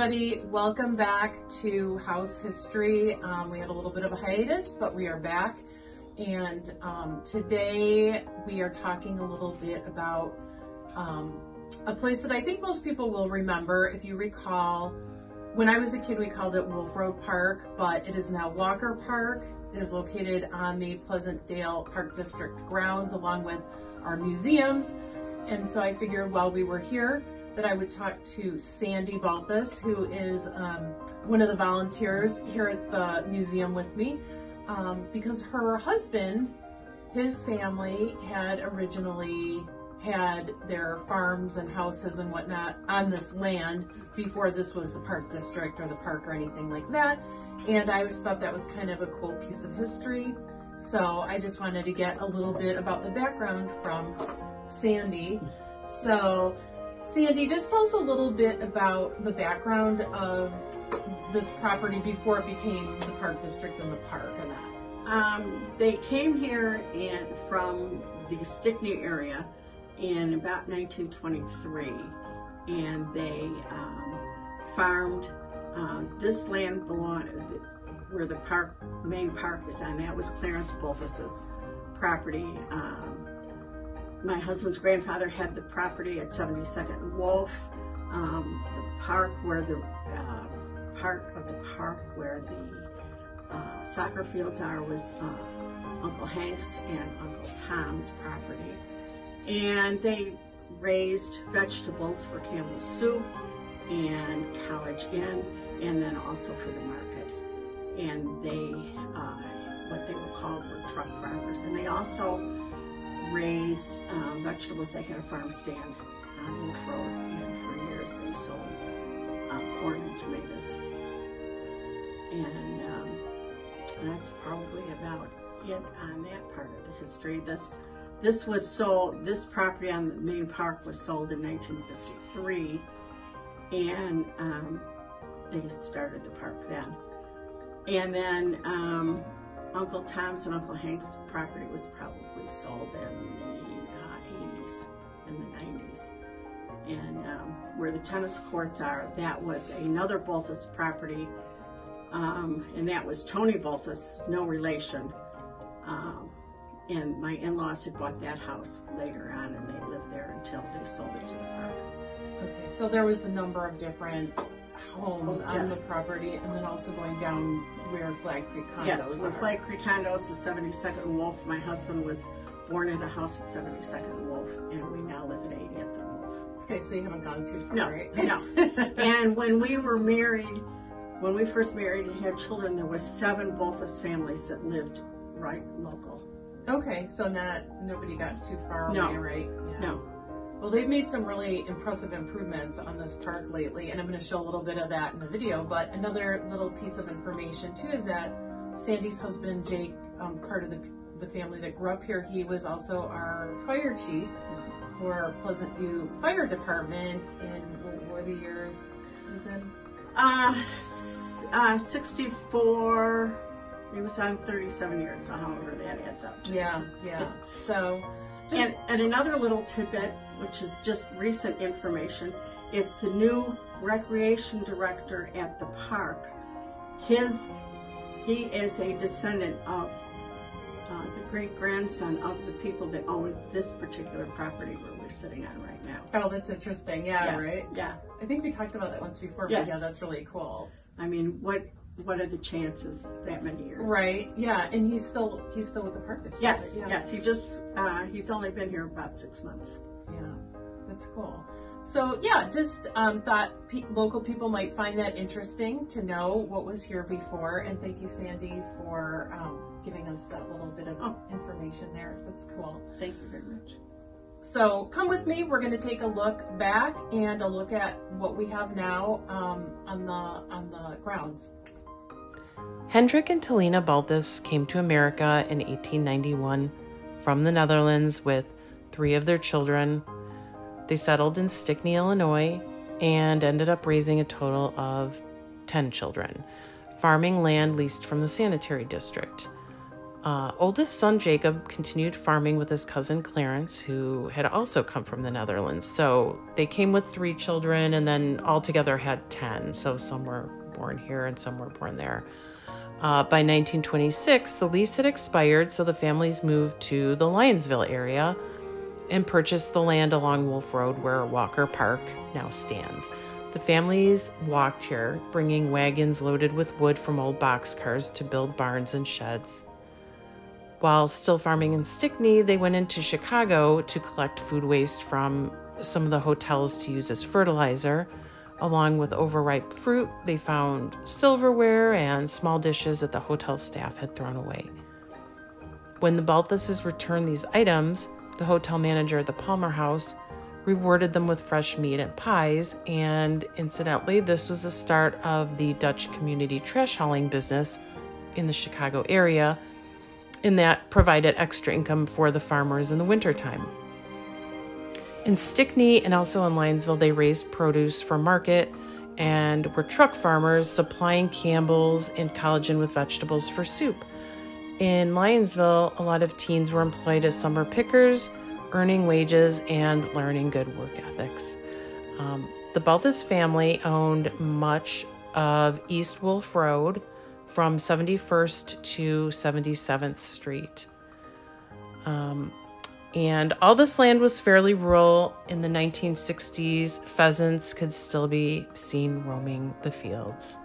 everybody, welcome back to House History. We had a little bit of a hiatus, but we are back, and today we are talking a little bit about a place that I think most people will remember. If you recall, when I was a kid we called it Wolf Road Park, but it is now Walker Park. It is located on the Pleasantdale Park District grounds along with our museums, and so I figured while we were here that I would talk to Sandy Bulthuis, who is one of the volunteers here at the museum with me, because her husband, his family had originally had their farms and houses and whatnot on this land before this was the park district or the park or anything like that. And I always thought that was kind of a cool piece of history. So I just wanted to get a little bit about the background from Sandy. So Sandy, just tell us a little bit about the background of this property before it became the park district and the park and that. They came here from the Stickney area in about 1923, and they farmed this land where the main park is on. That was Clarence Bulthuis's property. My husband's grandfather had the property at 72nd and Wolf. The park where the part of the park where the soccer fields are was Uncle Hank's and Uncle Tom's property. And they raised vegetables for Campbell's Soup and College Inn, and then also for the market. And they, what they were called were truck farmers. And they also raised vegetables. They had a farm stand on Wolf Road, and for years they sold corn and tomatoes. And that's probably about it on that part of the history. This was sold. This property on the main park was sold in 1953, and they started the park then. And then Uncle Tom's and Uncle Hank's property was probably sold in the 80s and the 90s. And where the tennis courts are, that was another Bulthuis property, and that was Tony Bulthuis, no relation. And my in-laws had bought that house later on, and they lived there until they sold it to the park. Okay, so there was a number of different homes on the property, and then also going down where Flag Creek condos Yes, where Flag Creek condos is 72nd and Wolf. My husband was born in a house at 72nd and Wolf, and we now live at 80th and Wolf. Okay, so you haven't gone too far, no, right? No. And when we were married, when we first married and had children, there was 7 Bulthuis families that lived right local. Okay, so nobody got too far away, right? Yeah. No. Well, they've made some really impressive improvements on this park lately, and I'm going to show a little bit of that in the video. But another little piece of information too is that Sandy's husband, Jake, part of the family that grew up here, he was also our fire chief for Pleasant View Fire Department in, what were the years he was in? 64. He was on 37 years, so however that adds up to. Yeah. So, and another little tidbit, which is just recent information, is the new recreation director at the park. He is a descendant of the great-grandson of the people that owned this particular property where we're sitting on right now. Oh, that's interesting. Yeah, right? Yeah. I think we talked about that once before, but yeah, that's really cool. I mean, what are the chances that many years? Right. Yeah, and he's still with the park district. Yes. Right? Yeah. Yes. He's only been here about 6 months. Yeah, that's cool. So yeah, just thought local people might find that interesting to know what was here before. And thank you, Sandy, for giving us that little bit of information there. That's cool. Thank you very much. So come with me. We're going to take a look back and a look at what we have now on the grounds. Hendrik and Talina Bulthuis came to America in 1891 from the Netherlands with 3 of their children. They settled in Stickney, Illinois, and ended up raising a total of 10 children, farming land leased from the sanitary district. Oldest son Jacob continued farming with his cousin Clarence, who had also come from the Netherlands. So they came with 3 children and then altogether had 10. So some were born here and some were born there. By 1926, the lease had expired, so the families moved to the Lyonsville area and purchased the land along Wolf Road where Walker Park now stands. The families walked here, bringing wagons loaded with wood from old boxcars to build barns and sheds. While still farming in Stickney, they went into Chicago to collect food waste from some of the hotels to use as fertilizer. Along with overripe fruit, they found silverware and small dishes that the hotel staff had thrown away. When the Bulthuises returned these items, the hotel manager at the Palmer House rewarded them with fresh meat and pies, and incidentally, this was the start of the Dutch community trash hauling business in the Chicago area, and that provided extra income for the farmers in the wintertime. In Stickney and also in Lyonsville, they raised produce for market and were truck farmers supplying Campbell's and College Inn with vegetables for soup. In Lyonsville, a lot of teens were employed as summer pickers, earning wages and learning good work ethics. The Bulthuis family owned much of East Wolf Road from 71st to 77th Street. And all this land was fairly rural. In the 1960s, pheasants could still be seen roaming the fields.